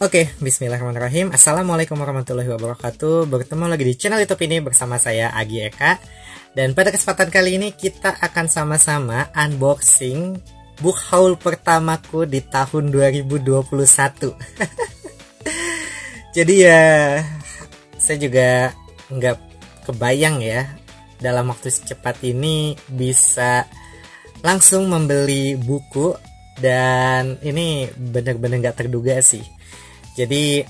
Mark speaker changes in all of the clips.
Speaker 1: Oke, bismillahirrahmanirrahim. Assalamualaikum warahmatullahi wabarakatuh. Bertemu lagi di channel YouTube ini bersama saya Agi Eka. Dan pada kesempatan kali ini kita akan sama-sama unboxing book haul pertamaku di tahun 2021. Jadi ya, saya juga nggak kebayang ya dalam waktu secepat ini bisa langsung membeli buku. Dan ini benar-benar nggak terduga sih. Jadi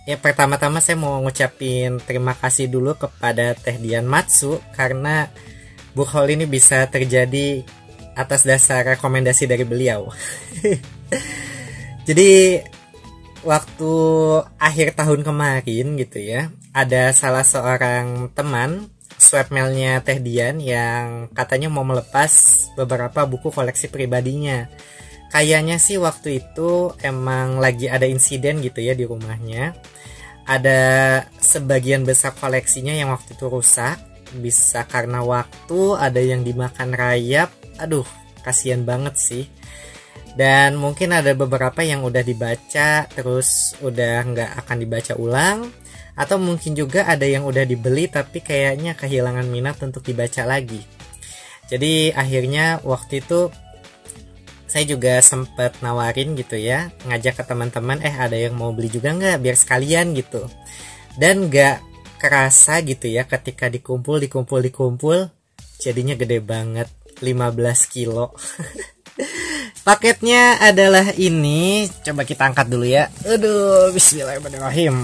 Speaker 1: ya pertama-tama saya mau ngucapin terima kasih dulu kepada Teh Dian Matsu karena book haul ini bisa terjadi atas dasar rekomendasi dari beliau. Jadi waktu akhir tahun kemarin gitu ya, ada salah seorang teman swapmailnya Teh Dian yang katanya mau melepas beberapa buku koleksi pribadinya. Kayaknya sih waktu itu emang lagi ada insiden gitu ya di rumahnya. Ada sebagian besar koleksinya yang waktu itu rusak. Bisa karena waktu, ada yang dimakan rayap. Aduh, kasihan banget sih. Dan mungkin ada beberapa yang udah dibaca terus udah nggak akan dibaca ulang. Atau mungkin juga ada yang udah dibeli tapi kayaknya kehilangan minat untuk dibaca lagi. Jadi akhirnya waktu itu saya juga sempat nawarin gitu ya, ngajak ke teman-teman, ada yang mau beli juga nggak biar sekalian gitu. Dan nggak kerasa gitu ya ketika dikumpul jadinya gede banget, 15 kilo. Paketnya adalah ini, coba kita angkat dulu ya. Aduh, bismillahirrahmanirrahim.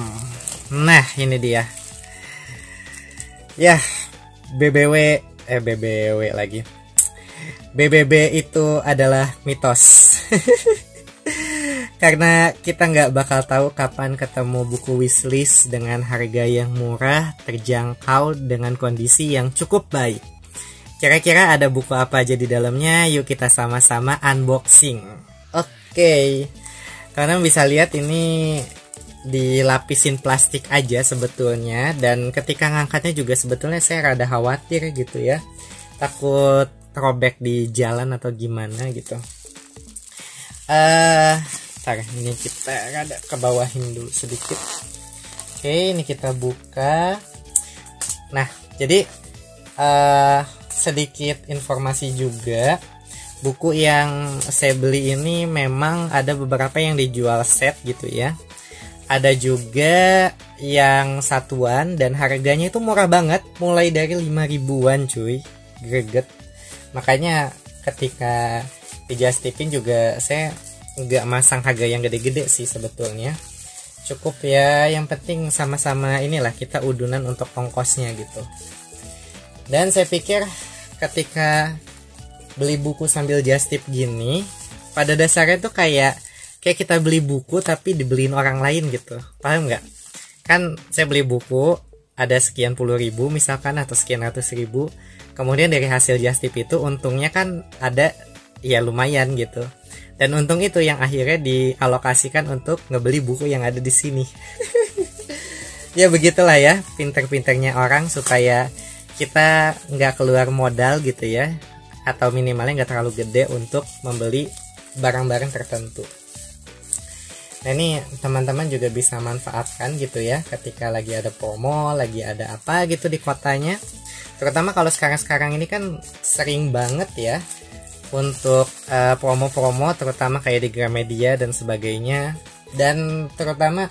Speaker 1: Nah, ini dia. Ya, BBW lagi. BBB itu adalah mitos. Karena kita nggak bakal tahu kapan ketemu buku wishlist dengan harga yang murah, terjangkau, dengan kondisi yang cukup baik. Kira-kira ada buku apa aja di dalamnya? Yuk kita sama-sama unboxing. Oke. Kalian bisa lihat ini dilapisin plastik aja sebetulnya. Dan ketika ngangkatnya juga sebetulnya saya rada khawatir gitu ya. Takut robek di jalan atau gimana gitu. Ntar ini kita rada kebawahin dulu sedikit. Oke, ini kita buka. Nah, jadi sedikit informasi juga. Buku yang saya beli ini memang ada beberapa yang dijual set gitu ya. Ada juga yang satuan dan harganya itu murah banget, mulai dari 5 ribuan cuy. Greget. Makanya ketika di Just Tipin juga saya nggak masang harga yang gede-gede sih sebetulnya. Cukup ya, yang penting sama-sama inilah kita udunan untuk ongkosnya gitu. Dan saya pikir ketika beli buku sambil Just Tip gini, pada dasarnya tuh kayak kita beli buku tapi dibeliin orang lain gitu. Paham nggak? Kan saya beli buku ada sekian puluh ribu misalkan atau sekian ratus ribu. Kemudian dari hasil Just Tip itu untungnya kan ada ya lumayan gitu. Dan untung itu yang akhirnya dialokasikan untuk ngebeli buku yang ada di sini. Ya begitulah ya, pinter-pinternya orang supaya kita nggak keluar modal gitu ya. Atau minimalnya nggak terlalu gede untuk membeli barang-barang tertentu. Nah ini teman-teman juga bisa manfaatkan gitu ya ketika lagi ada promo, lagi ada apa gitu di kotanya. Terutama kalau sekarang-sekarang ini kan sering banget ya untuk promo-promo, terutama kayak di Gramedia dan sebagainya. Dan terutama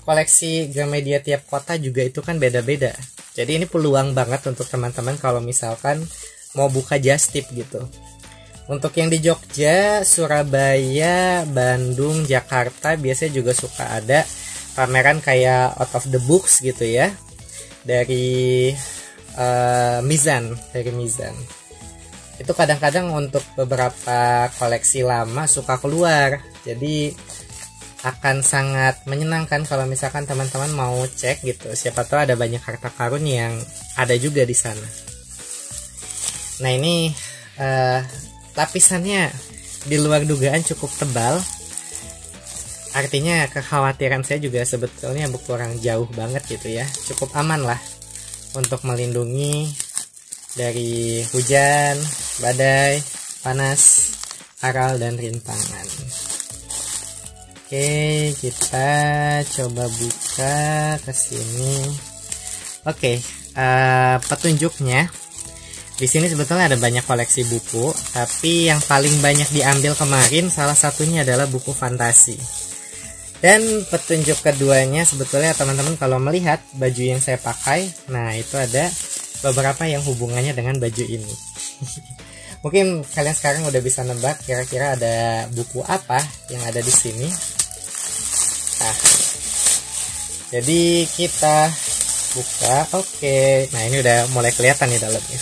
Speaker 1: koleksi Gramedia tiap kota juga itu kan beda-beda. Jadi ini peluang banget untuk teman-teman kalau misalkan mau buka Just Tip gitu. Untuk yang di Jogja, Surabaya, Bandung, Jakarta biasanya juga suka ada pameran kayak out of the books gitu ya. Dari Mizan. Itu kadang-kadang untuk beberapa koleksi lama suka keluar. Jadi akan sangat menyenangkan kalau misalkan teman-teman mau cek gitu. Siapa tahu ada banyak harta karun yang ada juga di sana. Nah ini lapisannya di luar dugaan cukup tebal. Artinya kekhawatiran saya juga sebetulnya berkurang jauh banget gitu ya. Cukup aman lah untuk melindungi dari hujan, badai, panas, aral, dan rintangan. Oke, kita coba buka ke sini. Oke, petunjuknya di sini sebetulnya ada banyak koleksi buku, tapi yang paling banyak diambil kemarin salah satunya adalah buku fantasi. Dan petunjuk keduanya sebetulnya teman-teman kalau melihat baju yang saya pakai, nah itu ada beberapa yang hubungannya dengan baju ini. Mungkin kalian sekarang udah bisa nebak kira-kira ada buku apa yang ada di sini. Nah, jadi kita buka. Oke, nah ini udah mulai kelihatan nih dalamnya.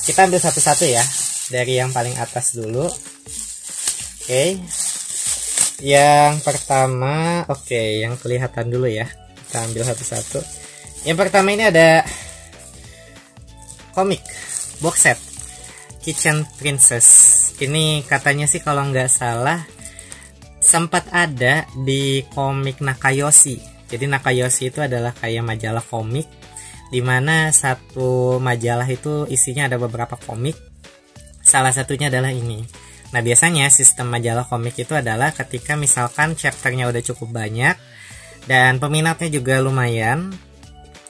Speaker 1: Kita ambil satu-satu ya, dari yang paling atas dulu. Oke, yang pertama, yang kelihatan dulu ya. Kita ambil satu-satu. Yang pertama ini ada komik box set Kitchen Princess. Ini katanya sih kalau nggak salah sempat ada di komik Nakayoshi. Jadi Nakayoshi itu adalah kayak majalah komik, dimana satu majalah itu isinya ada beberapa komik. Salah satunya adalah ini. Nah biasanya sistem majalah komik itu adalah ketika misalkan chapternya udah cukup banyak dan peminatnya juga lumayan,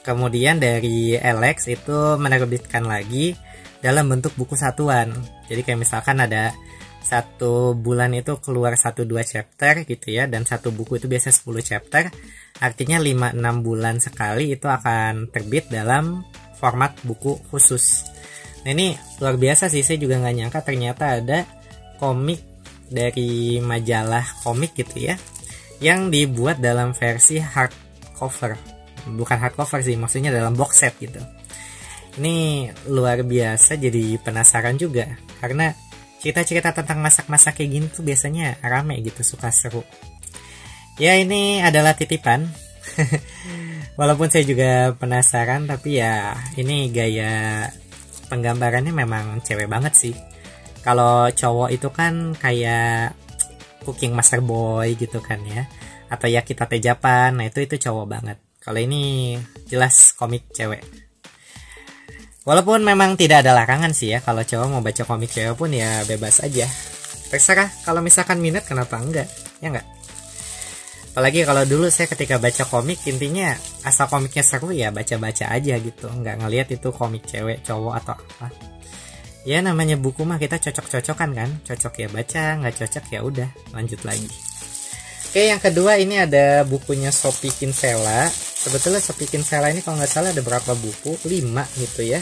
Speaker 1: kemudian dari Alex itu menerbitkan lagi dalam bentuk buku satuan. Jadi kayak misalkan ada satu bulan itu keluar 1-2 chapter gitu ya, dan satu buku itu biasanya 10 chapter, artinya 5-6 bulan sekali itu akan terbit dalam format buku khusus. Nah ini luar biasa sih, saya juga nggak nyangka ternyata ada komik dari majalah komik gitu ya yang dibuat dalam versi hardcover. Bukan hardcover sih, maksudnya dalam box set gitu. Ini luar biasa, jadi penasaran juga karena cerita-cerita tentang masak-masak kayak gini tuh biasanya rame gitu, suka seru. Ya ini adalah titipan. Walaupun saya juga penasaran, tapi ya ini gaya penggambarannya memang cewek banget sih. Kalau cowok itu kan kayak Cooking Master Boy gitu kan ya, atau ya kita Japan. Nah itu cowok banget. Kalau ini jelas komik cewek. Walaupun memang tidak ada larangan sih ya, kalau cowok mau baca komik cewek pun ya bebas aja. Terserah, kalau misalkan minat kenapa enggak, ya enggak? Apalagi kalau dulu saya ketika baca komik, intinya asal komiknya seru ya baca-baca aja gitu, enggak ngelihat itu komik cewek, cowok atau apa. Ya namanya buku mah kita cocok-cocokan kan, cocok ya baca, nggak cocok ya udah lanjut lagi. Oke, yang kedua ini ada bukunya Sophie Kinsella. Sebetulnya Sophie Kinsella ini kalau nggak salah ada berapa buku? 5 gitu ya.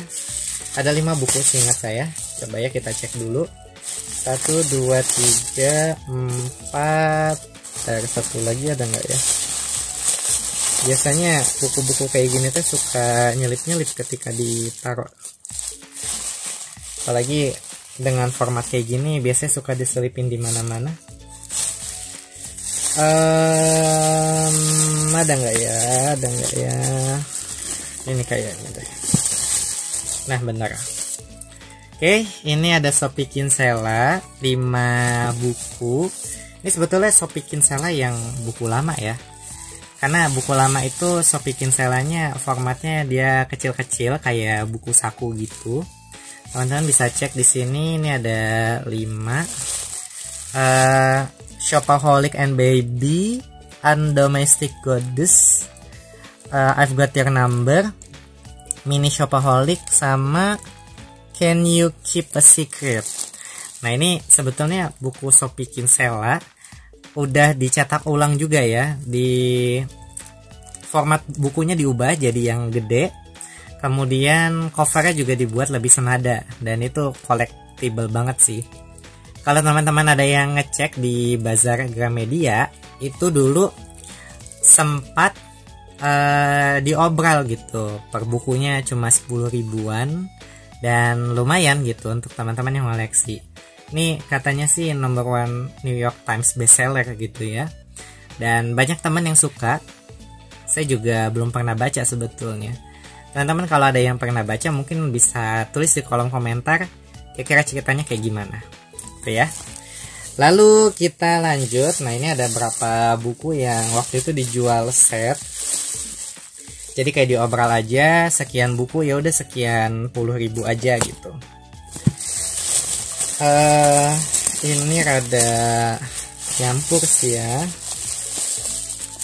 Speaker 1: Ada 5 buku seingat saya. Coba ya kita cek dulu. 1, 2, 3, 4. Ada satu lagi ada nggak ya? Biasanya buku-buku kayak gini tuh suka nyelip-nyelip ketika ditaruh. Apalagi dengan format kayak gini biasanya suka diselipin di mana-mana. Ada nggak ya? Ini kayaknya deh. Nah benar. Oke, ini ada Sophie Kinsella 5 buku. Ini sebetulnya Sophie Kinsella yang buku lama ya. Karena buku lama itu Sophie Kinsellanya formatnya dia kecil-kecil kayak buku saku gitu. Teman-teman bisa cek di sini. Ini ada 5. Shopaholic and Baby, Undomestic Goddess, I've Got Your Number, Mini Shopaholic, sama Can You Keep a Secret. Nah ini sebetulnya buku Sophie Kinsella udah dicetak ulang juga ya, di format bukunya diubah jadi yang gede, kemudian covernya juga dibuat lebih senada, dan itu collectible banget sih. Kalau teman-teman ada yang ngecek di Bazar Gramedia, itu dulu sempat diobral gitu. Per bukunya cuma 10 ribuan dan lumayan gitu untuk teman-teman yang koleksi. Ini katanya sih number 1 New York Times bestseller gitu ya. Dan banyak teman yang suka. Saya juga belum pernah baca sebetulnya. Teman-teman kalau ada yang pernah baca mungkin bisa tulis di kolom komentar kira-kira ceritanya kayak gimana. Ya. Lalu kita lanjut. Nah ini ada berapa buku yang waktu itu dijual set. Jadi kayak diobral aja sekian buku, ya udah sekian puluh ribu aja gitu. Ini rada nyampur sih ya.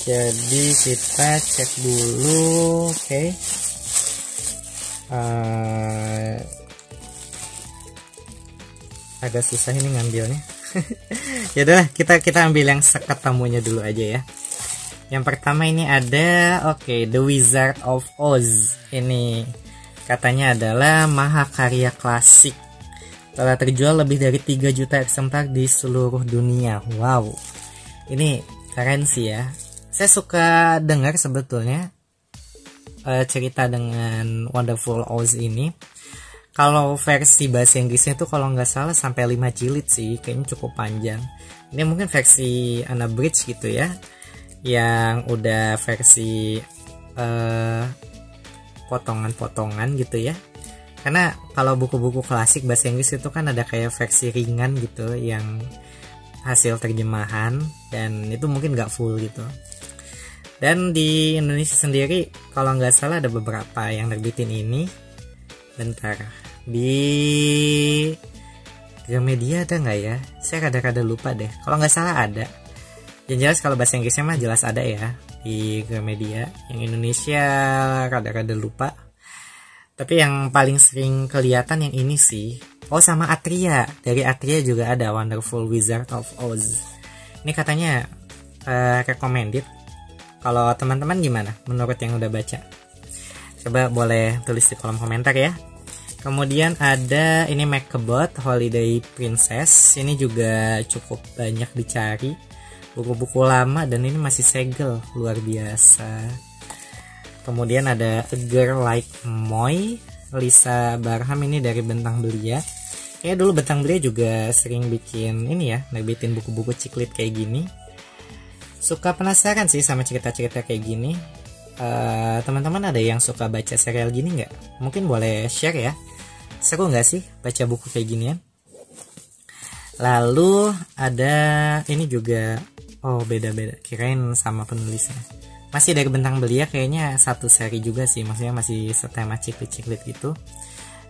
Speaker 1: Jadi kita cek dulu. Oke. Agak susah ini ngambilnya. Ya udah, kita ambil yang seketemunya dulu aja ya. Yang pertama ini ada The Wizard of Oz. Ini katanya adalah mahakarya klasik. Telah terjual lebih dari 3 juta eksemplar di seluruh dunia. Wow. Ini keren sih ya. Saya suka dengar sebetulnya cerita dengan Wonderful Oz ini. Kalau versi bahasa Inggrisnya itu kalau nggak salah sampai 5 jilid sih, kayaknya cukup panjang. Ini mungkin versi unabridged gitu ya, yang udah versi potongan-potongan gitu ya. Karena kalau buku-buku klasik bahasa Inggris itu kan ada kayak versi ringan gitu yang hasil terjemahan, dan itu mungkin nggak full gitu. Dan di Indonesia sendiri kalau nggak salah ada beberapa yang nerbitin ini. Bentar, di Gramedia ada nggak ya? Saya rada-rada lupa deh. Kalau nggak salah ada. Yang jelas kalau bahasa Inggrisnya mah jelas ada ya di Gramedia. Yang Indonesia rada-rada lupa. Tapi yang paling sering kelihatan yang ini sih. Oh, sama Atria. Dari Atria juga ada Wonderful Wizard of Oz. Ini katanya recommended. Kalau teman-teman gimana menurut yang udah baca? Coba boleh tulis di kolom komentar ya. Kemudian ada ini Makebot Holiday Princess. Ini juga cukup banyak dicari. Buku-buku lama dan ini masih segel, luar biasa. Kemudian ada A Girl Like Moy, Lisa Barham, ini dari Bentang Belia. Kayaknya dulu Bentang Belia juga sering bikin ini ya, nerbitin buku-buku ciklit kayak gini. Suka penasaran sih sama cerita-cerita kayak gini. Teman-teman ada yang suka baca serial gini nggak? Mungkin boleh share ya. Seru nggak sih baca buku kayak ginian? Lalu ada ini juga. Oh, beda-beda. Kirain sama penulisnya. Masih dari Bentang Belia, kayaknya satu seri juga sih. Maksudnya masih setema ciklit-ciklit gitu.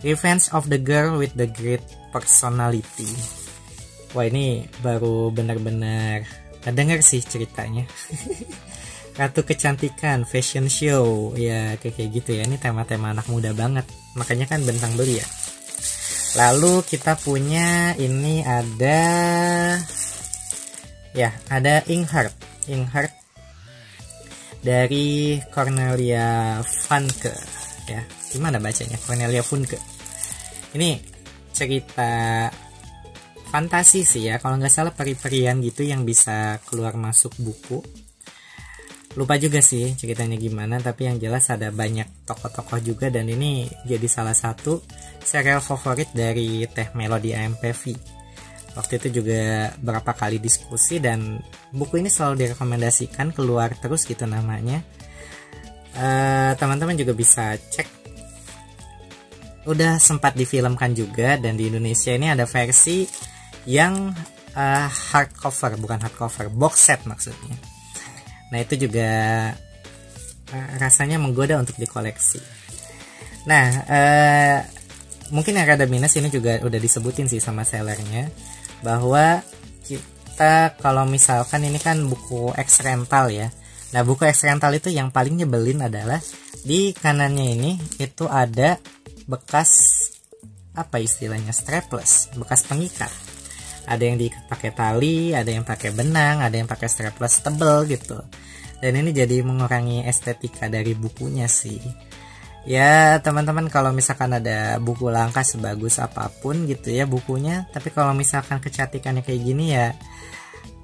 Speaker 1: Revenge of the Girl with the Great Personality. Wah, ini baru benar-benar dengar sih ceritanya. Ratu Kecantikan, fashion show, ya kayak gitu ya. Ini tema-tema anak muda banget, makanya kan Bentang Belia. Lalu kita punya ini ada Inkheart dari Cornelia Funke ya. Gimana bacanya? Cornelia Funke. Ini cerita fantasi sih ya, kalau nggak salah peri-perian gitu yang bisa keluar masuk buku. Lupa juga sih ceritanya gimana, tapi yang jelas ada banyak tokoh-tokoh juga, dan ini jadi salah satu serial favorit dari Teh Melody AMPV. Waktu itu juga berapa kali diskusi, dan buku ini selalu direkomendasikan, keluar terus gitu namanya. Teman-teman juga bisa cek. Udah sempat difilmkan juga, dan di Indonesia ini ada versi yang hardcover, bukan hardcover, box set maksudnya. Nah, itu juga rasanya menggoda untuk dikoleksi. Nah, mungkin yang rada minus ini juga udah disebutin sih sama sellernya, bahwa kita kalau misalkan ini kan buku X rental ya. Nah, buku X rental itu yang paling nyebelin adalah di kanannya ini itu ada bekas apa istilahnya, strapless, bekas pengikat. Ada yang diikat pakai tali, ada yang pakai benang, ada yang pakai strapless tebel gitu. Dan ini jadi mengurangi estetika dari bukunya sih. Ya teman-teman, kalau misalkan ada buku langka sebagus apapun gitu ya bukunya, tapi kalau misalkan kecantikannya kayak gini ya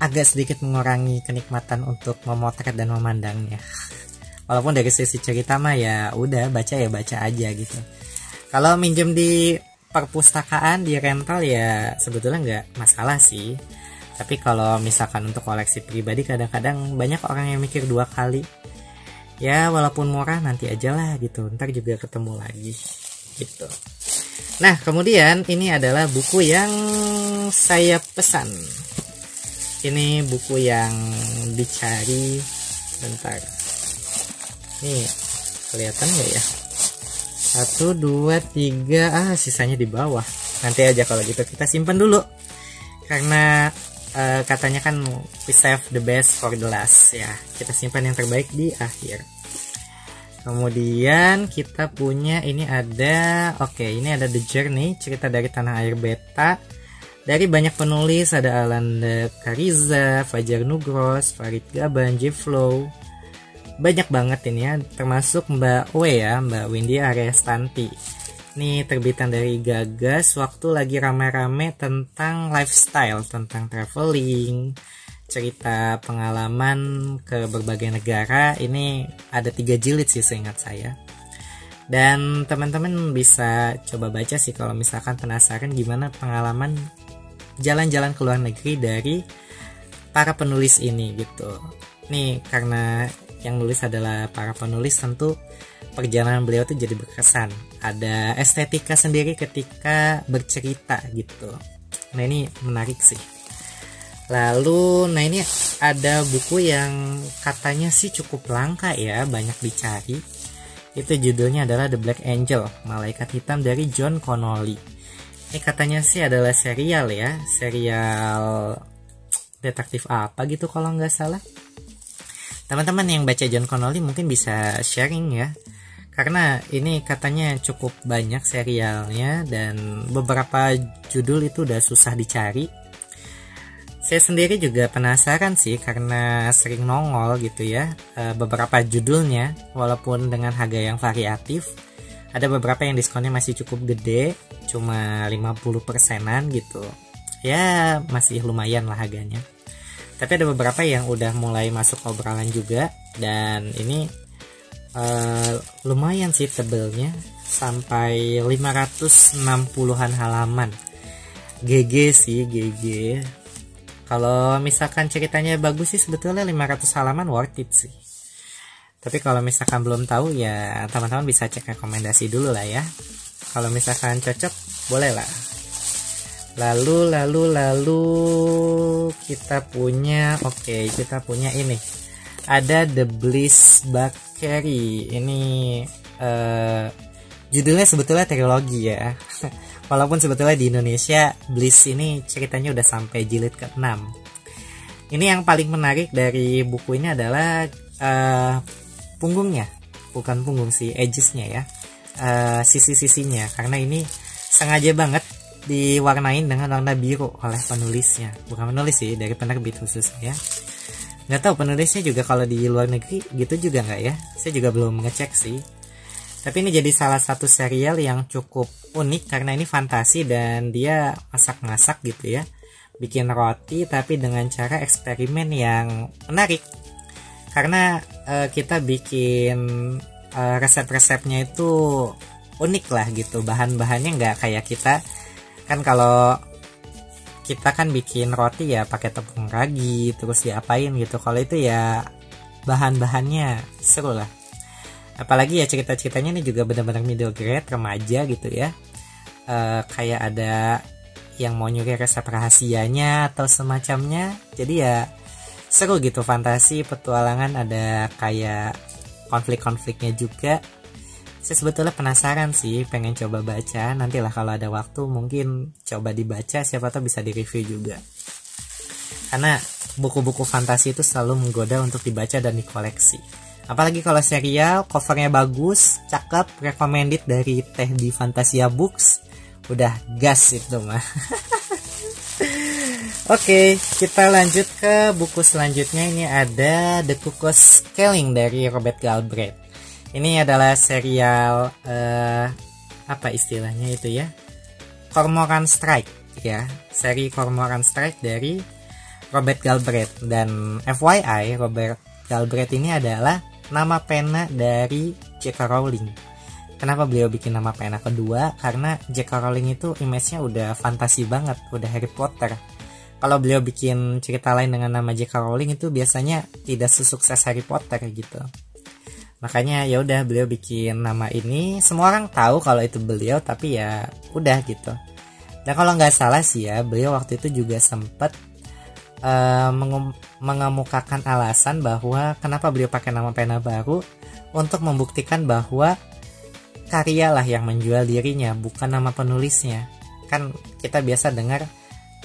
Speaker 1: agak sedikit mengurangi kenikmatan untuk memotret dan memandangnya. Walaupun dari sisi cerita mah ya udah baca aja gitu. Kalau minjem di perpustakaan, di rental ya sebetulnya nggak masalah sih. Tapi kalau misalkan untuk koleksi pribadi, kadang-kadang banyak orang yang mikir 2 kali. Ya walaupun murah nanti aja lah gitu, ntar juga ketemu lagi gitu. Nah kemudian ini adalah buku yang saya pesan. Ini buku yang dicari. Bentar, nih kelihatan nggak ya? 1, 2, 3, sisanya di bawah. Nanti aja kalau gitu kita simpan dulu, karena katanya kan we save the best for the last ya, kita simpan yang terbaik di akhir. Kemudian kita punya ini ada, ini ada The Journey, cerita dari tanah air beta. Dari banyak penulis, ada Alanda Kariza, Fajar Nugros, Farid Gaban, J-Flow. Banyak banget ini ya, termasuk Mbak Mbak Windy Aryastanti. Ini terbitan dari Gagas, waktu lagi rame-rame tentang lifestyle, tentang traveling, cerita pengalaman ke berbagai negara. Ini ada 3 jilid sih seingat saya. Dan teman-teman bisa coba baca sih kalau misalkan penasaran gimana pengalaman jalan-jalan ke luar negeri dari para penulis ini gitu. Nih karena yang nulis adalah para penulis, tentu perjalanan beliau tuh jadi berkesan. Ada estetika sendiri ketika bercerita gitu. Nah ini menarik sih. Lalu, nah ini ada buku yang katanya sih cukup langka ya, banyak dicari. Itu judulnya adalah The Black Angel, Malaikat Hitam dari John Connolly. Ini katanya sih adalah serial ya, serial detektif apa gitu kalau nggak salah. Teman-teman yang baca John Connolly mungkin bisa sharing ya, karena ini katanya cukup banyak serialnya dan beberapa judul itu udah susah dicari. Saya sendiri juga penasaran sih karena sering nongol gitu ya beberapa judulnya, walaupun dengan harga yang variatif. Ada beberapa yang diskonnya masih cukup gede, cuma 50%-an gitu. Ya masih lumayan lah harganya. Tapi ada beberapa yang udah mulai masuk obrolan juga, dan ini lumayan sih tebelnya, sampai 560-an halaman. GG sih, GG. Kalau misalkan ceritanya bagus sih sebetulnya 500 halaman worth it sih. Tapi kalau misalkan belum tahu ya teman-teman bisa cek rekomendasi dulu lah ya. Kalau misalkan cocok boleh lah. Lalu kita punya kita punya ini. Ada The Bliss Bakery. Ini judulnya sebetulnya trilogi ya. Walaupun sebetulnya di Indonesia Bliss ini ceritanya udah sampai jilid ke-6. Ini yang paling menarik dari buku ini adalah punggungnya. Bukan punggung sih, edges-nya ya. Sisi-sisinya. Karena ini sengaja banget diwarnain dengan warna biru oleh penulisnya. Bukan penulis sih, dari penerbit khususnya ya. Nggak tahu penulisnya juga kalau di luar negeri gitu juga nggak ya. Saya juga belum ngecek sih. Tapi ini jadi salah satu serial yang cukup unik karena ini fantasi dan dia masak-masak gitu ya. Bikin roti tapi dengan cara eksperimen yang menarik. Karena kita bikin resep-resepnya itu unik lah gitu. Bahan-bahannya nggak kayak kita. Kan kalau kita kan bikin roti ya pakai tepung ragi terus diapain gitu. Kalau itu ya bahan-bahannya seru lah. Apalagi ya cerita-ceritanya ini juga benar-benar middle grade, remaja gitu ya. Kayak ada yang mau nyuri resep rahasianya atau semacamnya. Jadi ya seru gitu, fantasi, petualangan, ada kayak konflik-konfliknya juga. Saya sebetulnya penasaran sih, pengen coba baca. Nantilah kalau ada waktu mungkin coba dibaca, siapa tahu bisa di-review juga. Karena buku-buku fantasi itu selalu menggoda untuk dibaca dan dikoleksi. Apalagi kalau serial, covernya bagus, cakep, recommended dari Teh di Fantasia Books. Udah gas itu mah. Oke, kita lanjut ke buku selanjutnya. Ini ada The Cuckoo's Calling dari Robert Galbraith. Ini adalah serial apa istilahnya itu ya? Cormoran Strike ya. Seri Cormoran Strike dari Robert Galbraith. Dan FYI, Robert Galbraith ini adalah nama pena dari J.K. Rowling. Kenapa beliau bikin nama pena kedua? Karena J.K. Rowling itu image-nya udah fantasi banget, udah Harry Potter. Kalau beliau bikin cerita lain dengan nama J.K. Rowling itu biasanya tidak sesukses Harry Potter gitu. Makanya ya udah beliau bikin nama ini, semua orang tahu kalau itu beliau, tapi ya udah gitu. Dan kalau nggak salah sih ya, beliau waktu itu juga sempat mengemukakan alasan bahwa kenapa beliau pakai nama pena baru untuk membuktikan bahwa karya lah yang menjual dirinya, bukan nama penulisnya. Kan kita biasa dengar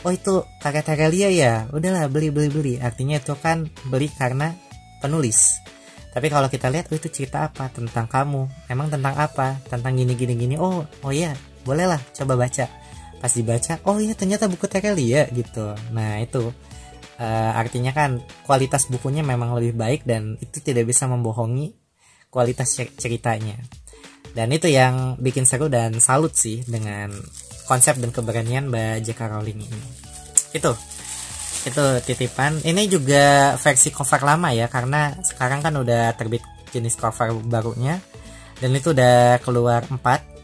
Speaker 1: oh itu karya Terelia ya, udahlah beli. Artinya itu kan beli karena penulis. Tapi kalau kita lihat, oh itu cerita apa, tentang kamu, emang tentang apa, tentang gini. Oh iya, bolehlah coba baca. Pas dibaca, oh iya ternyata buku Terelia gitu. Nah itu artinya kan kualitas bukunya memang lebih baik, dan itu tidak bisa membohongi kualitas ceritanya. Dan itu yang bikin seru dan salut sih dengan konsep dan keberanian Mbak J.K. Rowling ini. Itu titipan. Ini juga versi cover lama ya, karena sekarang kan udah terbit jenis cover barunya, dan itu udah keluar 4.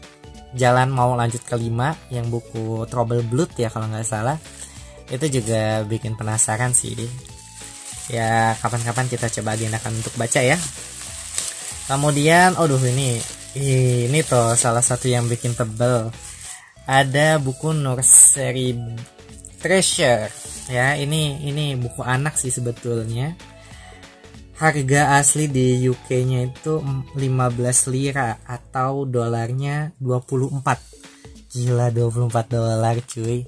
Speaker 1: Jalan mau lanjut ke 5 yang buku Trouble Blood ya kalau nggak salah. Itu juga bikin penasaran sih ya, kapan-kapan kita coba agendakan untuk baca ya. Kemudian ini tuh salah satu yang bikin tebel, ada buku Nursery Treasure ya. Ini buku anak sih sebetulnya. Harga asli di UK nya itu 15 lira atau dolarnya 24. Gila, 24 dolar cuy.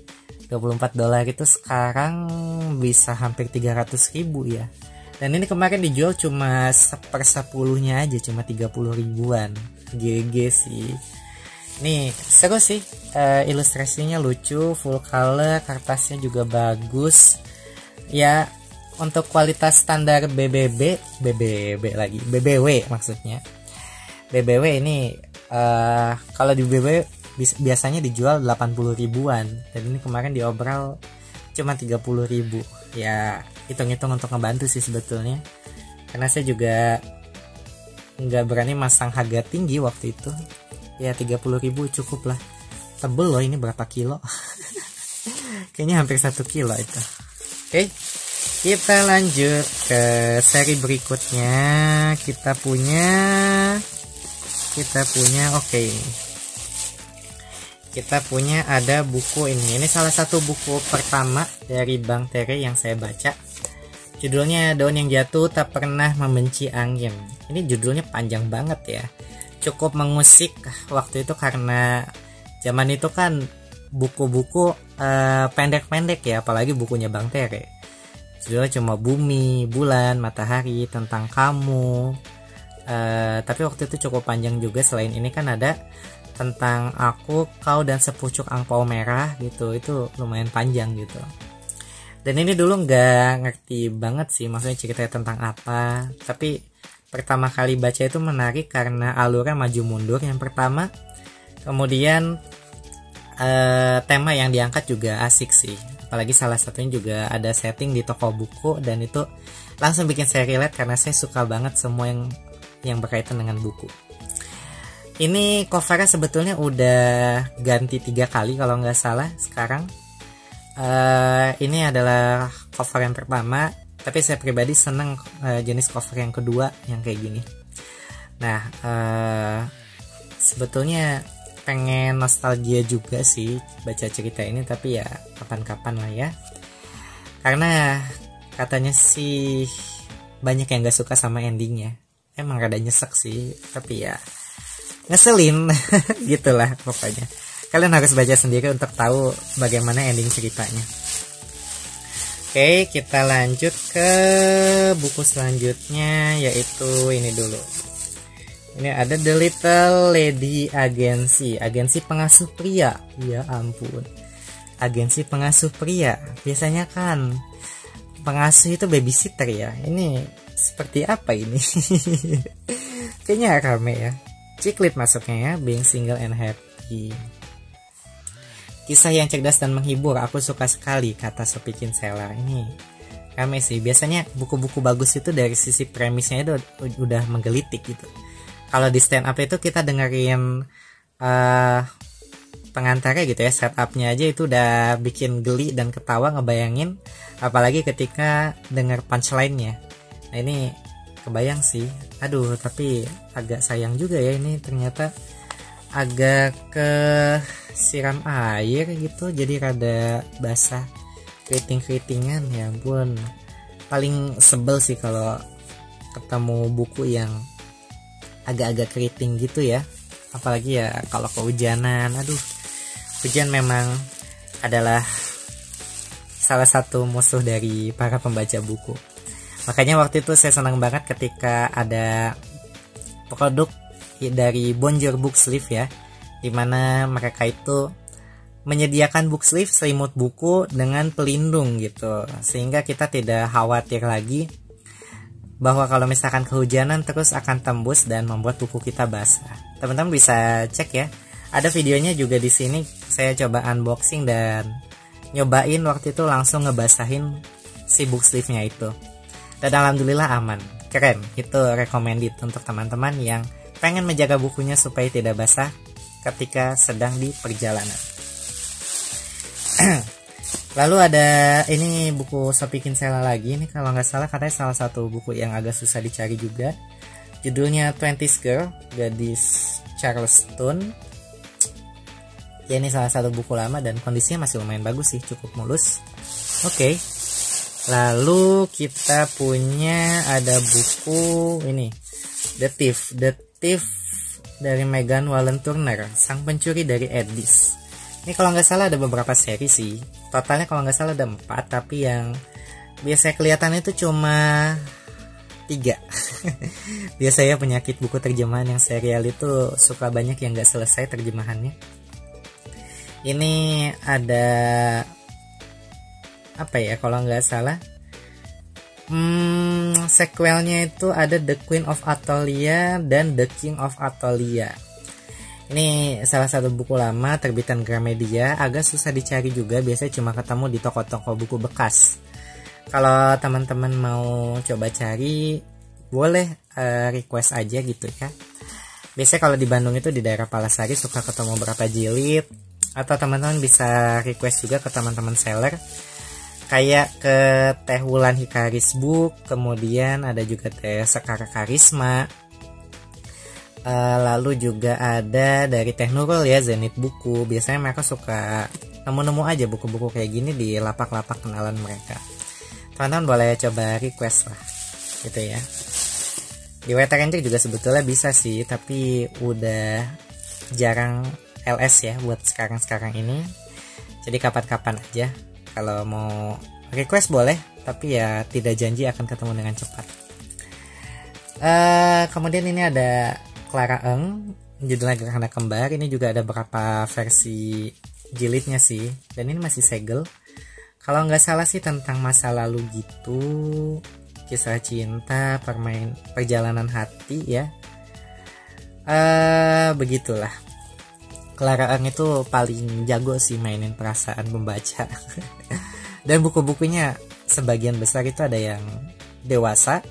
Speaker 1: 24 dolar itu sekarang bisa hampir 300 ribu ya. Dan ini kemarin dijual cuma 1/10-nya aja, cuma 30 ribuan. GG sih. Nih seru sih, ilustrasinya lucu, full color, kertasnya juga bagus. Ya untuk kualitas standar BBW maksudnya. BBW ini kalau di BBW biasanya dijual 80 ribuan, dan ini kemarin diobral cuma 30 ribu. Ya hitung-hitung untuk ngebantu sih sebetulnya, karena saya juga nggak berani masang harga tinggi waktu itu. Ya 30 ribu cukup lah. Tebel loh, ini berapa kilo? Kayaknya hampir 1 kilo itu. Oke, kita lanjut ke seri berikutnya. Kita punya kita punya ada buku ini salah satu buku pertama dari Bang Tere yang saya baca. Judulnya Daun yang Jatuh Tak Pernah Membenci Angin. Ini judulnya panjang banget ya, cukup mengusik waktu itu, karena zaman itu kan buku-buku pendek-pendek ya, apalagi bukunya Bang Tere. Judulnya cuma bumi, bulan, matahari, tentang kamu. Tapi waktu itu cukup panjang juga. Selain ini kan ada tentang aku, kau, dan sepucuk angpau merah gitu. Itu lumayan panjang gitu. Dan ini dulu nggak ngerti banget sih maksudnya ceritanya tentang apa. Tapi pertama kali baca itu menarik karena alurnya maju mundur yang pertama. Kemudian tema yang diangkat juga asik sih. Apalagi salah satunya juga ada setting di toko buku, dan itu langsung bikin saya relate karena saya suka banget semua yang berkaitan dengan buku. Ini covernya sebetulnya udah ganti 3 kali kalau nggak salah sekarang. Ini adalah cover yang pertama, tapi saya pribadi seneng jenis cover yang kedua yang kayak gini. Nah, sebetulnya pengen nostalgia juga sih baca cerita ini, tapi ya kapan-kapan lah ya. Karena katanya sih banyak yang gak suka sama endingnya. Emang rada nyesek sih, tapi ya ngeselin gitulah pokoknya. Kalian harus baca sendiri untuk tahu bagaimana ending ceritanya. Oke, kita lanjut ke buku selanjutnya, yaitu ini dulu. Ini ada The Little Lady Agency, agensi pengasuh pria. Ya ampun, agensi pengasuh pria. Biasanya kan pengasuh itu babysitter ya. Ini seperti apa ini? Kayaknya rame ya. Ciklit masuknya ya, Being Single and Happy. Kisah yang cerdas dan menghibur, aku suka sekali, kata Sophie Kinsella. Ini rame sih. Biasanya buku-buku bagus itu dari sisi premisnya itu udah menggelitik gitu. Kalau di stand up itu kita dengerin pengantarnya gitu ya, setupnya aja itu udah bikin geli dan ketawa ngebayangin, apalagi ketika denger punchline-nya. Nah ini kebayang sih. Aduh, tapi agak sayang juga ya, ini ternyata agak ke siram air gitu, jadi rada basah keriting-keritingan. Ya ampun, paling sebel sih kalau ketemu buku yang agak-agak keriting gitu ya, apalagi ya kalau kehujanan. Aduh, hujan memang adalah salah satu musuh dari para pembaca buku. Makanya waktu itu saya senang banget ketika ada produk dari Bonjour Book Sleeve ya, dimana mereka itu menyediakan book sleeve selimut buku dengan pelindung gitu, sehingga kita tidak khawatir lagi bahwa kalau misalkan kehujanan terus akan tembus dan membuat buku kita basah. Teman-teman bisa cek ya, ada videonya juga di sini. Saya coba unboxing dan nyobain waktu itu langsung ngebasahin si book sleeve-nya itu, dan alhamdulillah aman, keren. Itu recommended untuk teman-teman yang pengen menjaga bukunya supaya tidak basah ketika sedang di perjalanan. Lalu ada ini buku Sophie Kinsella lagi. Ini kalau nggak salah katanya salah satu buku yang agak susah dicari juga. Judulnya 20's Girl, Gadis Charleston. Ya, ini salah satu buku lama dan kondisinya masih lumayan bagus sih, cukup mulus. Oke. Lalu kita punya ada buku ini, The Thief dari Megan Wallen Turner, Sang Pencuri dari Edis. Ini kalau nggak salah ada beberapa seri sih. Totalnya kalau nggak salah ada 4, tapi yang biasanya kelihatan itu cuma 3. Biasanya penyakit buku terjemahan yang serial itu suka banyak yang nggak selesai terjemahannya. Ini ada apa ya kalau nggak salah, sequelnya itu ada The Queen of Attolia dan The King of Attolia. Ini salah satu buku lama terbitan Gramedia, agak susah dicari juga, biasanya cuma ketemu di toko-toko buku bekas. Kalau teman-teman mau coba cari, boleh request aja gitu ya. Biasanya kalau di Bandung itu di daerah Palasari suka ketemu berapa jilid, atau teman-teman bisa request juga ke teman-teman seller, kayak ke Teh Wulan Hikaris Book, kemudian ada juga Teh Sekar Karisma. Lalu juga ada dari Teh Nurul ya, Zenit Buku. Biasanya mereka suka nemu-nemu aja buku-buku kayak gini di lapak-lapak kenalan mereka. Teman-teman boleh coba request lah gitu ya. Di Weta Ranger juga sebetulnya bisa sih, tapi udah jarang LS ya buat sekarang-sekarang ini. Jadi kapan-kapan aja kalau mau request boleh, tapi ya tidak janji akan ketemu dengan cepat. Kemudian ini ada Clara Eng, judulnya Gerhana Kembar. Ini juga ada beberapa versi jilidnya sih, dan ini masih segel. Kalau nggak salah sih tentang masa lalu gitu, kisah cinta, perjalanan hati ya. Begitulah. Clara Eng itu paling jago sih mainin perasaan pembaca. Dan buku-bukunya sebagian besar itu ada yang dewasa.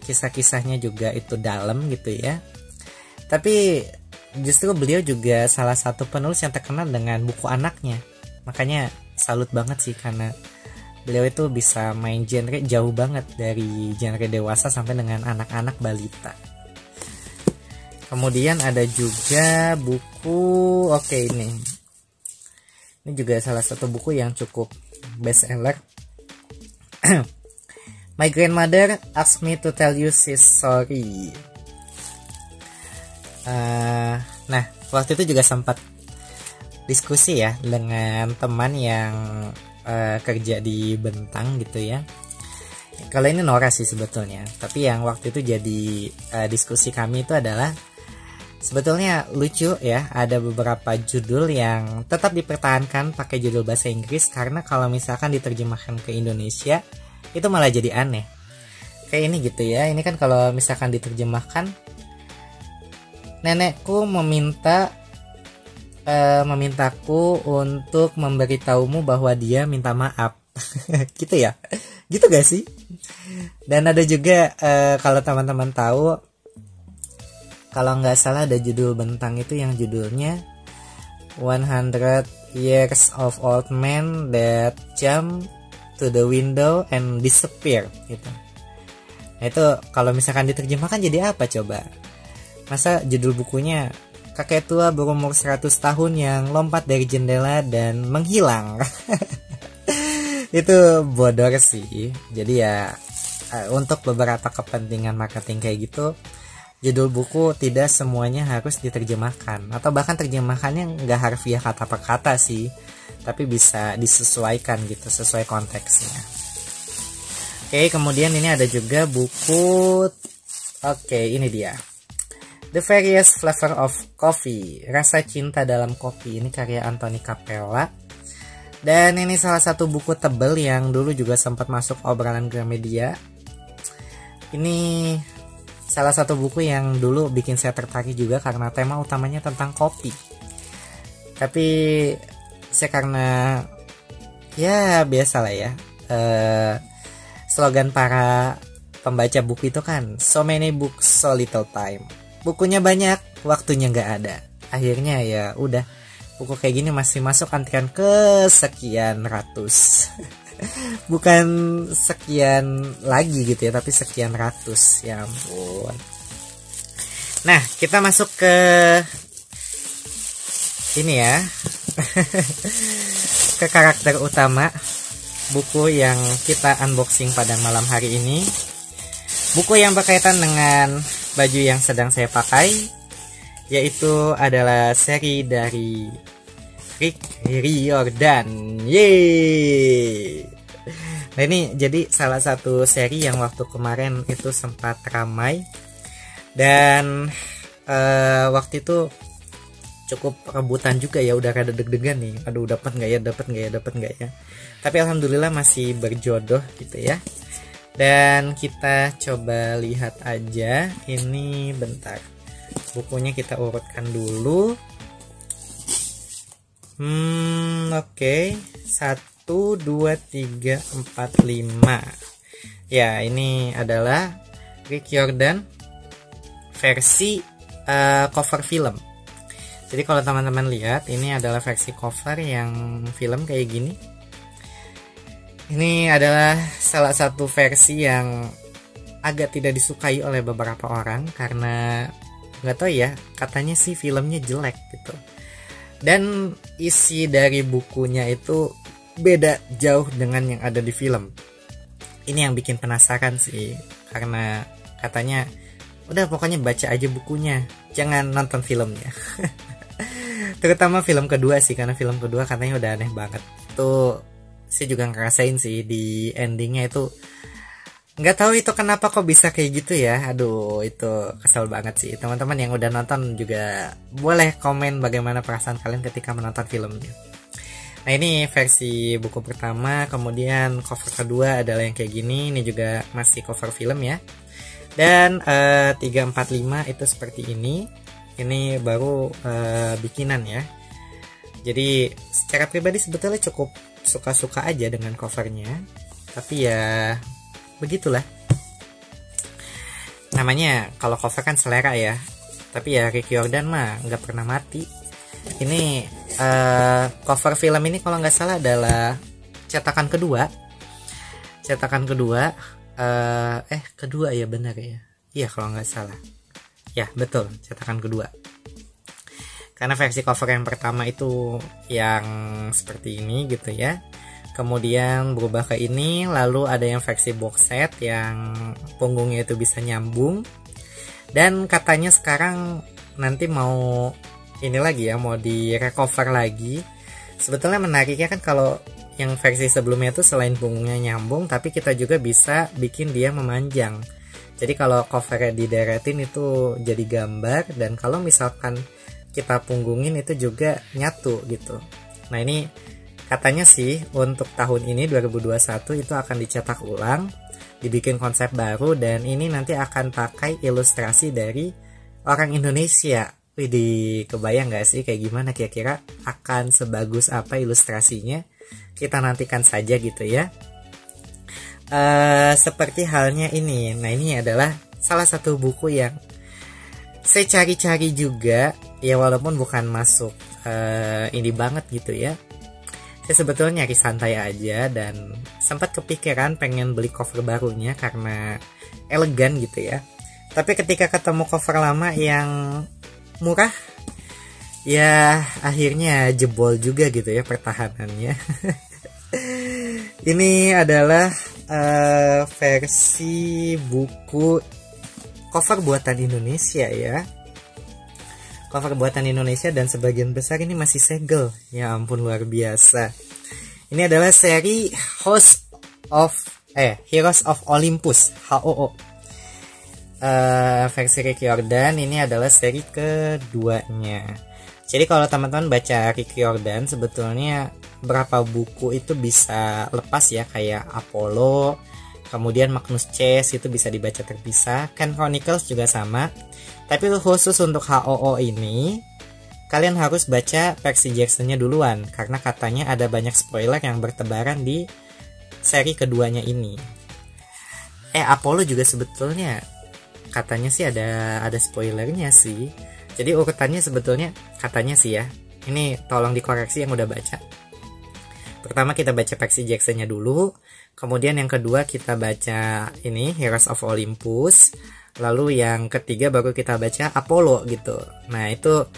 Speaker 1: Kisah-kisahnya juga itu dalam gitu ya. Tapi justru beliau juga salah satu penulis yang terkenal dengan buku anaknya. Makanya salut banget sih, karena beliau itu bisa main genre jauh banget, dari genre dewasa sampai dengan anak-anak balita. Kemudian ada juga buku, ini juga salah satu buku yang cukup best seller. My Grandmother Asked Me to Tell You She's Sorry. Nah, waktu itu juga sempat diskusi ya dengan teman yang kerja di Bentang gitu ya. Kalau ini Nora sih sebetulnya, tapi yang waktu itu jadi diskusi kami itu adalah sebetulnya lucu ya, ada beberapa judul yang tetap dipertahankan pakai judul bahasa Inggris, karena kalau misalkan diterjemahkan ke Indonesia itu malah jadi aneh. Kayak ini gitu ya. Ini kan kalau misalkan diterjemahkan, nenekku memintaku untuk memberitahumu bahwa dia minta maaf. Gitu ya. Gitu gak sih? Dan ada juga kalau teman-teman tahu, kalau nggak salah ada judul Bentang itu yang judulnya 100 Years of Old Men That Jump to the Window and Disappear gitu. Nah itu kalau misalkan diterjemahkan jadi apa coba? Masa judul bukunya kakek tua berumur 100 tahun yang lompat dari jendela dan menghilang. Itu bodor sih. Jadi ya untuk beberapa kepentingan marketing kayak gitu, judul buku tidak semuanya harus diterjemahkan, atau bahkan terjemahannya nggak harfiah kata per kata sih, tapi bisa disesuaikan gitu sesuai konteksnya. Oke, kemudian ini ada juga buku, oke ini dia, The Various Flavor of Coffee, Rasa Cinta dalam Kopi. Ini karya Anthony Capella. Dan ini salah satu buku tebel yang dulu juga sempat masuk obrolan Gramedia. Ini salah satu buku yang dulu bikin saya tertarik juga karena tema utamanya tentang kopi. Tapi saya karena ya biasalah ya, slogan para pembaca buku itu kan so many books so little time. Bukunya banyak, waktunya nggak ada. Akhirnya ya udah, buku kayak gini masih masuk antrian ke sekian ratus. Bukan sekian lagi gitu ya, tapi sekian ratus. Ya ampun. Nah, kita masuk ke ini ya. Ke karakter utama buku yang kita unboxing pada malam hari ini. Buku yang berkaitan dengan baju yang sedang saya pakai, yaitu adalah seri dari Rick Riordan. Yeay. Nah ini jadi salah satu seri yang waktu kemarin itu sempat ramai. Dan waktu itu cukup rebutan juga ya, udah rada deg-degan nih. Aduh, dapat nggak ya? Tapi alhamdulillah masih berjodoh gitu ya. Dan kita coba lihat aja ini, bentar. Bukunya kita urutkan dulu. Oke. 1, 2, 3, 4, 5. Ya, ini adalah Rick Riordan versi cover film. Jadi kalau teman-teman lihat, ini adalah versi cover yang film kayak gini. Ini adalah salah satu versi yang agak tidak disukai oleh beberapa orang karena nggak tahu ya, katanya sih filmnya jelek gitu. Dan isi dari bukunya itu beda jauh dengan yang ada di film. Ini yang bikin penasaran sih, karena katanya udah pokoknya baca aja bukunya, jangan nonton filmnya. Terutama film kedua sih, karena film kedua katanya udah aneh banget. Tuh saya juga ngerasain sih di endingnya itu, nggak tahu itu kenapa kok bisa kayak gitu ya. Aduh, itu kesel banget sih. Teman-teman yang udah nonton juga boleh komen bagaimana perasaan kalian ketika menonton filmnya. Nah ini versi buku pertama. Kemudian cover kedua adalah yang kayak gini. Ini juga masih cover film ya. Dan 3, 4, 5 itu seperti ini. Ini baru bikinan ya. Jadi secara pribadi sebetulnya cukup suka-suka aja dengan covernya. Tapi ya begitulah. Namanya kalau cover kan selera ya. Tapi ya Rick Riordan mah nggak pernah mati. Ini cover film ini kalau nggak salah adalah cetakan kedua. Kedua ya, benar ya. Iya kalau nggak salah. Ya betul, cetakan kedua. Karena versi cover yang pertama itu yang seperti ini gitu ya. Kemudian berubah ke ini, lalu ada yang versi box set yang punggungnya itu bisa nyambung. Dan katanya sekarang nanti mau ini lagi ya, mau di recover lagi. Sebetulnya menariknya kan kalau yang versi sebelumnya itu selain punggungnya nyambung, tapi kita juga bisa bikin dia memanjang. Jadi kalau covernya dideretin itu jadi gambar, dan kalau misalkan kita punggungin itu juga nyatu gitu. Nah ini katanya sih untuk tahun ini 2021 itu akan dicetak ulang, dibikin konsep baru, dan ini nanti akan pakai ilustrasi dari orang Indonesia. Widih, kebayang gak sih kayak gimana kira-kira, akan sebagus apa ilustrasinya? Kita nantikan saja gitu ya. Seperti halnya ini. Nah ini adalah salah satu buku yang saya cari-cari juga ya, walaupun bukan masuk ini banget gitu ya. Saya sebetulnya nyari santai aja, dan sempat kepikiran pengen beli cover barunya karena elegan gitu ya. Tapi ketika ketemu cover lama yang murah, ya akhirnya jebol juga gitu ya pertahanannya. Ini adalah versi buku cover buatan Indonesia ya. Cover buatan Indonesia dan sebagian besar ini masih segel. Ya ampun, luar biasa. Ini adalah seri Heroes of Olympus, HOO. Versi Rick Jordan ini adalah seri keduanya. Jadi kalau teman-teman baca Rick Jordan, sebetulnya berapa buku itu bisa lepas ya, kayak Apollo, kemudian Magnus Chase itu bisa dibaca terpisah. Ken Chronicles juga sama. Tapi khusus untuk HOO ini, kalian harus baca Percy Jackson-nya duluan, karena katanya ada banyak spoiler yang bertebaran di seri keduanya ini. Apollo juga sebetulnya katanya sih ada spoilernya sih. Jadi urutannya sebetulnya katanya sih ya. Ini tolong dikoreksi yang udah baca. Pertama kita baca Percy Jackson-nya dulu, kemudian yang kedua kita baca ini Heroes of Olympus, lalu yang ketiga baru kita baca Apollo gitu. Nah itu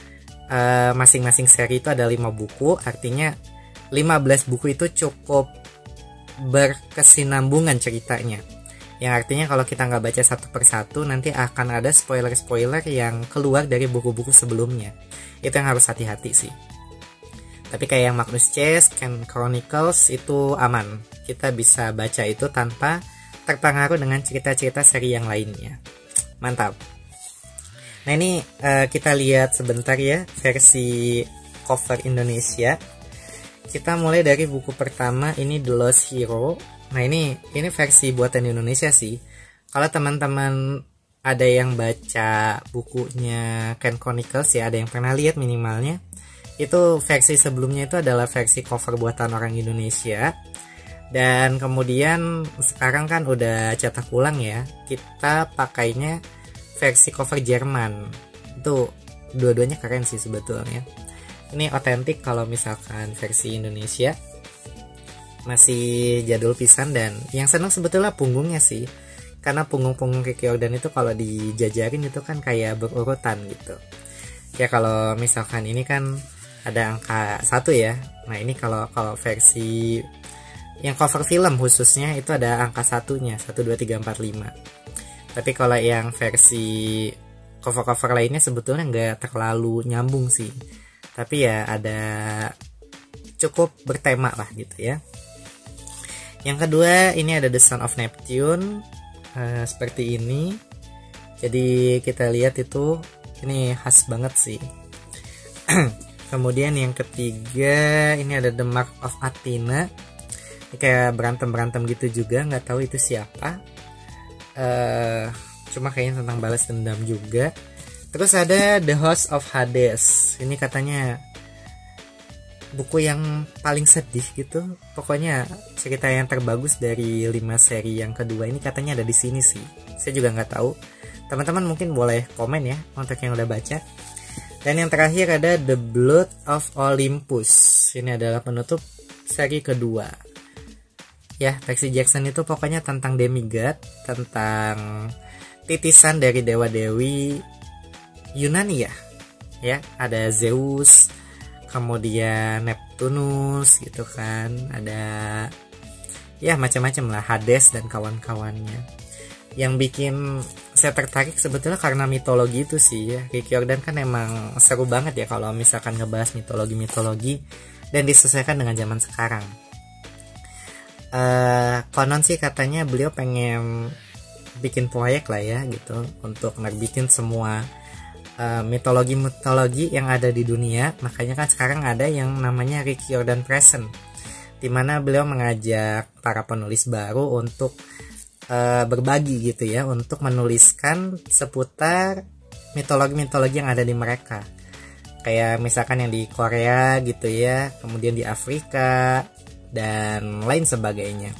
Speaker 1: masing-masing seri itu ada 5 buku, artinya 15 buku itu cukup berkesinambungan ceritanya. Yang artinya kalau kita nggak baca satu persatu, nanti akan ada spoiler-spoiler yang keluar dari buku-buku sebelumnya. Itu yang harus hati-hati sih. Tapi kayak yang Magnus Chase, Ken Chronicles itu aman. Kita bisa baca itu tanpa terpengaruh dengan cerita-cerita seri yang lainnya. Mantap. Nah ini kita lihat sebentar ya versi cover Indonesia. Kita mulai dari buku pertama, ini The Lost Hero. Nah ini versi buatan Indonesia sih. Kalau teman-teman ada yang baca bukunya Ken Chronicles ya, ada yang pernah lihat minimalnya, itu versi sebelumnya itu adalah versi cover buatan orang Indonesia. Dan kemudian sekarang kan udah cetak ulang ya, kita pakainya versi cover Jerman. Itu dua-duanya keren sih sebetulnya. Ini otentik kalau misalkan versi Indonesia. Masih jadul pisan, dan yang senang sebetulnya punggungnya sih. Karena punggung-punggung Rick Jordan itu kalau dijajarin itu kan kayak berurutan gitu. Ya kalau misalkan ini kan ada angka 1 ya. Nah ini kalau versi yang cover film khususnya itu ada angka 1-nya, 1, 2, 3, 4, 5. Tapi kalau yang versi cover-cover lainnya sebetulnya nggak terlalu nyambung sih. Tapi ya ada cukup bertema lah gitu ya. Yang kedua ini ada The Son of Neptune, seperti ini. Jadi kita lihat itu ini khas banget sih. Kemudian yang ketiga ini ada The Mark of Athena. Ini kayak berantem gitu juga, nggak tahu itu siapa. Cuma kayaknya tentang balas dendam juga. Terus ada The Host of Hades. Ini katanya buku yang paling sedih gitu. Pokoknya cerita yang terbagus dari 5 seri yang kedua ini katanya ada di sini sih. Saya juga nggak tahu. Teman-teman mungkin boleh komen ya untuk yang udah baca. Dan yang terakhir ada The Blood of Olympus. Ini adalah penutup seri kedua. Ya, Percy Jackson itu pokoknya tentang demigod, tentang titisan dari dewa-dewi Yunani ya. Ya, ada Zeus, kemudian Neptunus gitu kan, ada ya macam-macam lah, Hades dan kawan-kawannya. Yang bikin saya tertarik sebetulnya karena mitologi itu sih ya. Rick Jordan kan emang seru banget ya kalau misalkan ngebahas mitologi dan disesuaikan dengan zaman sekarang. Konon sih katanya beliau pengen bikin proyek lah ya gitu untuk nerbitin semua mitologi yang ada di dunia. Makanya kan sekarang ada yang namanya Rick Jordan Present, dimana beliau mengajak para penulis baru untuk berbagi gitu ya, untuk menuliskan seputar mitologi yang ada di mereka. Kayak misalkan yang di Korea gitu ya, kemudian di Afrika dan lain sebagainya.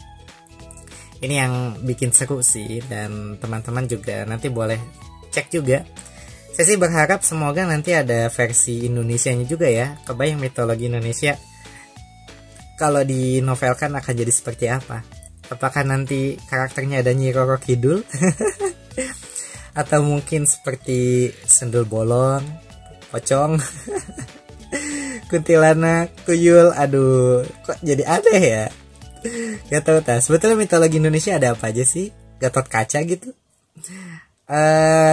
Speaker 1: Ini yang bikin seru sih, dan teman-teman juga nanti boleh cek juga. Saya sih berharap semoga nanti ada versi Indonesianya juga ya. Kebayang mitologi Indonesia kalau dinovelkan akan jadi seperti apa? Apakah nanti karakternya ada Nyi Roro Kidul? Atau mungkin seperti Sendul Bolong, Pocong, Kuntilanak, Tuyul. Aduh, kok jadi aneh ya? Gak tau. Sebetulnya mitologi Indonesia ada apa aja sih? Gatot Kaca gitu.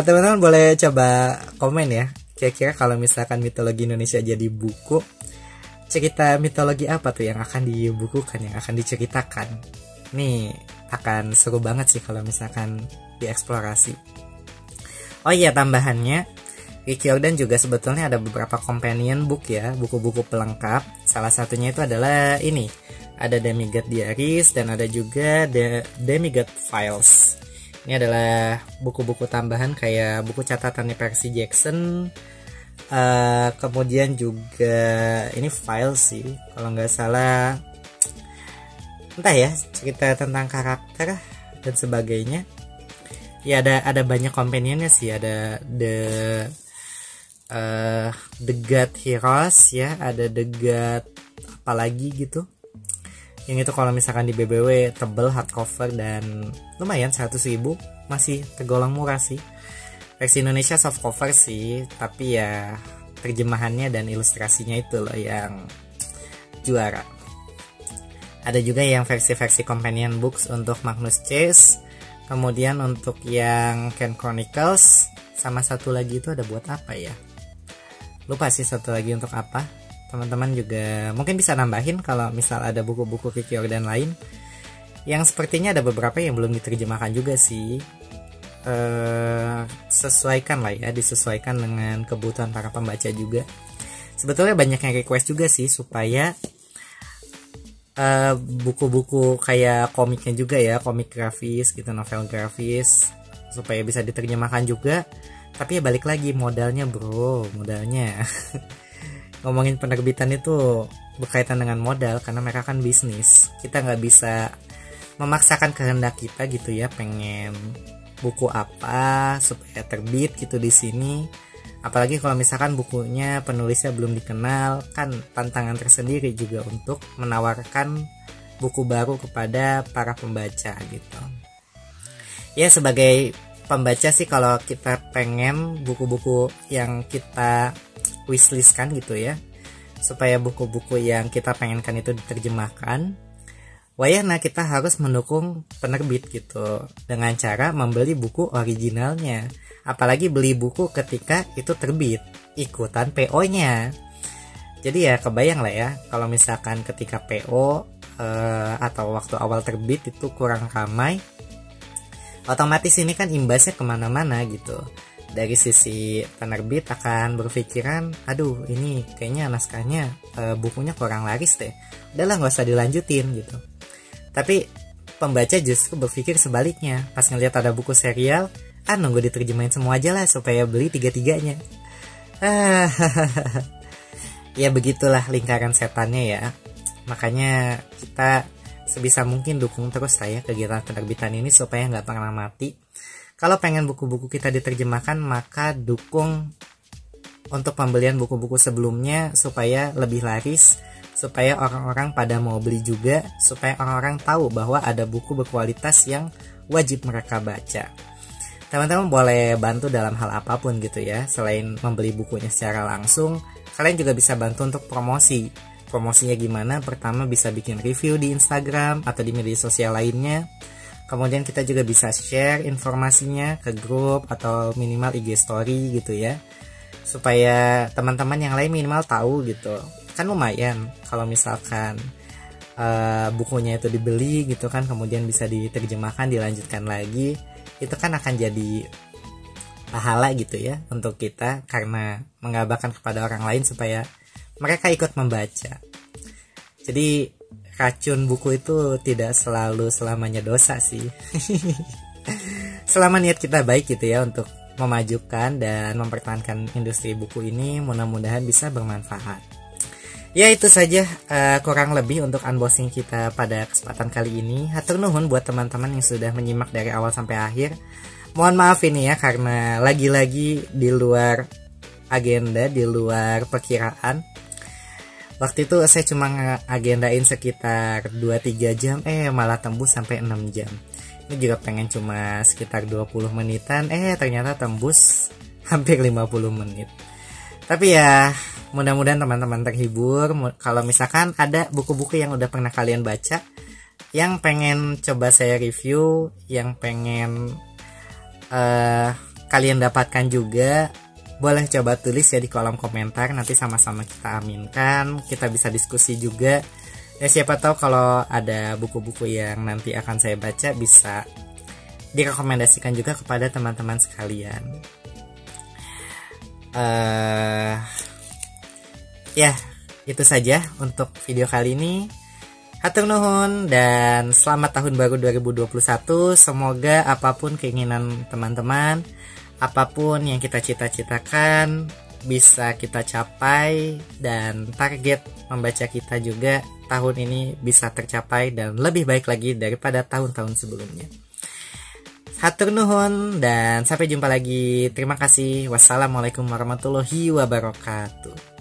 Speaker 1: Teman-teman boleh coba komen ya, kira-kira kalau misalkan mitologi Indonesia jadi buku, cerita mitologi apa tuh yang akan dibukukan, yang akan diceritakan. Nih akan seru banget sih kalau misalkan dieksplorasi. Oh iya, tambahannya Rick Riordan juga sebetulnya ada beberapa companion book ya, buku-buku pelengkap. Salah satunya itu adalah ini, ada Demigod Diaries dan ada juga The Demigod Files. Ini adalah buku-buku tambahan kayak buku catatannya Percy Jackson. Kemudian juga ini file sih, kalau nggak salah, entah ya, cerita tentang karakter dan sebagainya. Ya ada banyak companionnya sih, ada The God Heroes ya, ada The God apalagi gitu. Yang itu kalau misalkan di BBW tebel hardcover dan lumayan 100.000, masih tergolong murah sih. Versi Indonesia softcover sih, tapi ya terjemahannya dan ilustrasinya itu loh yang juara. Ada juga yang versi-versi companion books untuk Magnus Chase, kemudian untuk yang Ken Chronicles, sama satu lagi itu ada buat apa ya? Lupa sih satu lagi untuk apa. Teman-teman juga mungkin bisa nambahin kalau misal ada buku-buku Rick Riordan lain yang sepertinya ada beberapa yang belum diterjemahkan juga sih. Sesuaikan lah ya, disesuaikan dengan kebutuhan para pembaca juga. Sebetulnya banyak yang request juga sih supaya buku-buku kayak komiknya juga ya, komik grafis gitu, novel grafis, supaya bisa diterjemahkan juga. Tapi ya balik lagi modalnya bro, modalnya. Ngomongin penerbitan itu berkaitan dengan modal karena mereka kan bisnis. Kita nggak bisa memaksakan kehendak kita gitu ya, pengen buku apa supaya terbit gitu di sini. Apalagi kalau misalkan bukunya penulisnya belum dikenal, kan tantangan tersendiri juga untuk menawarkan buku baru kepada para pembaca gitu. Ya sebagai pembaca sih, kalau kita pengen buku-buku yang kita wishlistkan gitu ya, supaya buku-buku yang kita pengenkan itu diterjemahkan, wayahna kita harus mendukung penerbit gitu dengan cara membeli buku originalnya. Apalagi beli buku ketika itu terbit, ikutan PO-nya. Jadi ya kebayang lah ya, kalau misalkan ketika PO atau waktu awal terbit itu kurang ramai, otomatis ini kan imbasnya kemana-mana gitu. Dari sisi penerbit akan berpikiran, aduh ini kayaknya naskahnya bukunya kurang laris deh, udahlah gak usah dilanjutin gitu. Tapi pembaca justru berpikir sebaliknya, pas ngelihat ada buku serial, nunggu diterjemahin semua aja lah supaya beli tiga-tiganya. Ya begitulah lingkaran setannya ya. Makanya kita sebisa mungkin dukung terus saya kegiatan penerbitan ini supaya nggak pernah mati. Kalau pengen buku-buku kita diterjemahkan, maka dukung untuk pembelian buku-buku sebelumnya supaya lebih laris, supaya orang-orang pada mau beli juga, supaya orang-orang tahu bahwa ada buku berkualitas yang wajib mereka baca. Teman-teman boleh bantu dalam hal apapun gitu ya. Selain membeli bukunya secara langsung, kalian juga bisa bantu untuk promosi. Promosinya gimana? Pertama bisa bikin review di Instagram atau di media sosial lainnya. Kemudian kita juga bisa share informasinya ke grup atau minimal IG story gitu ya, supaya teman-teman yang lain minimal tahu gitu. Kan lumayan kalau misalkan bukunya itu dibeli gitu kan, kemudian bisa diterjemahkan, dilanjutkan lagi, itu kan akan jadi pahala gitu ya untuk kita, karena mengabarkan kepada orang lain supaya mereka ikut membaca. Jadi racun buku itu tidak selalu selamanya dosa sih. Selama niat kita baik gitu ya untuk memajukan dan mempertahankan industri buku ini, mudah-mudahan bisa bermanfaat. Ya itu saja kurang lebih untuk unboxing kita pada kesempatan kali ini. Hatur nuhun buat teman-teman yang sudah menyimak dari awal sampai akhir. Mohon maaf ini ya karena lagi-lagi di luar agenda, di luar perkiraan. Waktu itu saya cuma agendain sekitar 2-3 jam, malah tembus sampai 6 jam. Ini juga pengen cuma sekitar 20 menitan, ternyata tembus hampir 50 menit. Tapi ya mudah-mudahan teman-teman terhibur. Kalau misalkan ada buku-buku yang udah pernah kalian baca, yang pengen coba saya review, yang pengen kalian dapatkan juga, boleh coba tulis ya di kolom komentar. Nanti sama-sama kita aminkan, kita bisa diskusi juga. Ya siapa tahu kalau ada buku-buku yang nanti akan saya baca bisa direkomendasikan juga kepada teman-teman sekalian. Ya, itu saja untuk video kali ini. Hatur nuhun dan selamat tahun baru 2021. Semoga apapun keinginan teman-teman, apapun yang kita cita-citakan bisa kita capai, dan target membaca kita juga tahun ini bisa tercapai dan lebih baik lagi daripada tahun-tahun sebelumnya. Hatur nuhun dan sampai jumpa lagi. Terima kasih. Wassalamualaikum warahmatullahi wabarakatuh.